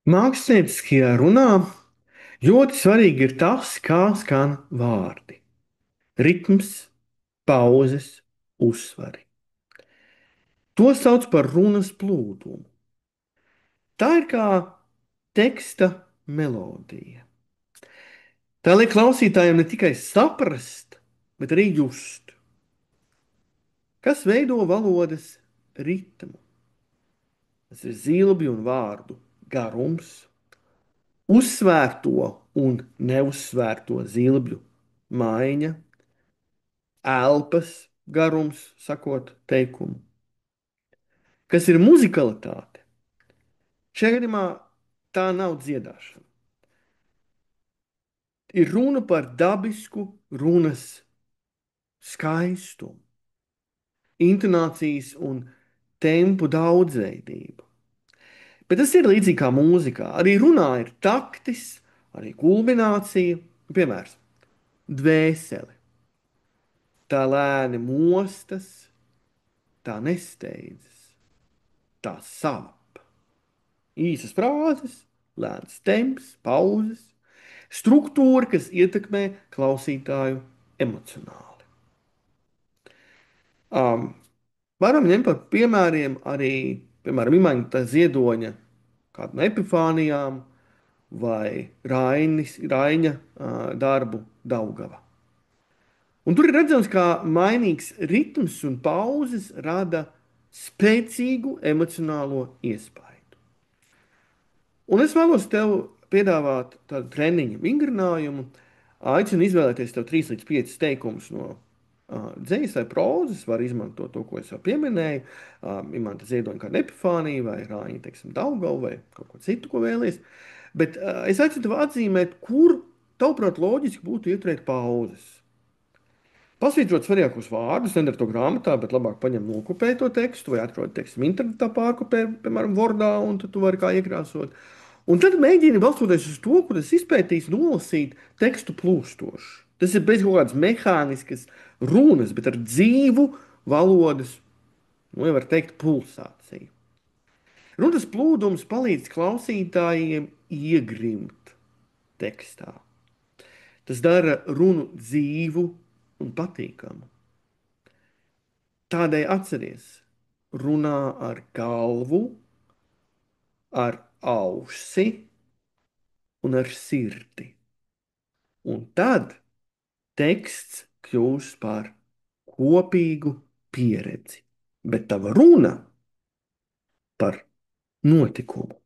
Mākslinieckajā runā ļoti svarīgi ir tas, kā skan vārdi, ritms, pauzes, uzsvari. To sauc par runas plūdumu. Tā ir kā teksta melodija. Tā liek klausītājiem ne tikai saprast, bet arī just, kas veido valodas ritmu. Tas ir zilbju un vārdu garums, uzsvērto un neuzsvērto zilbju maiņa, elpas garums, sakot teikumu. Kas ir muzikalitāte? Šajā gadījumā tā nav dziedāšana. Ir runa par dabisku runas skaistumu, intonācijas un tempu daudzveidību. Bet tas ir līdzīgi kā mūzikā. Arī runā ir taktis, arī kulminācija, piemērs, dvēseli. Tā lēni mostas, tā nesteidzas, tā sāp. Īsas frāzes, lēns temps, pauzes, struktūra, kas ietekmē klausītāju emocionāli. Um, Varam ņemt par piemēriem arī, piemēram, Imanta Ziedoņa kādu no epifānijām vai Raiņa darbu Daugava. Un tur ir redzams, kā mainīgs ritms un pauzes rada spēcīgu emocionālo iespaidu. Un es vēlos tev piedāvāt tādu treniņu vingrinājumu. Aicinu izvēlēties tev 3 līdz 5 teikumus no dzējas vai prozas. Var izmantot to, ko es jau pieminēju. Imanta Ziedoņa kā Epifānija vai Rāņa, teiksim, Daugava vai kaut ko citu, ko vēlies. Bet es aicinu tev atzīmēt, kur, tavuprāt, loģiski būtu ieturēt pauzes. Pasvītrot svarīgākos vārdus, nedara to grāmatā, bet labāk paņem nokopē to tekstu vai atrod tekstu internetā pārkopē, piemēram, Wordā, un tad tu vari kā iekrāsot. Un tad mēģini, balstoties uz to, ko tas izpētīs, nolasīt tekstu plūstoši. Tas ir bez kaut kādas mehāniskas runas, bet ar dzīvu valodas, nu, jau var teikt, pulsāciju. Runas plūdums palīdz klausītājiem iegrimt tekstā. Tas dara runu dzīvu un patīkamu. Tādēļ atceries, runā ar galvu, ar ausi un ar sirdi. Un tad teksts kļūs par kopīgu pieredzi, bet tava runa par notikumu.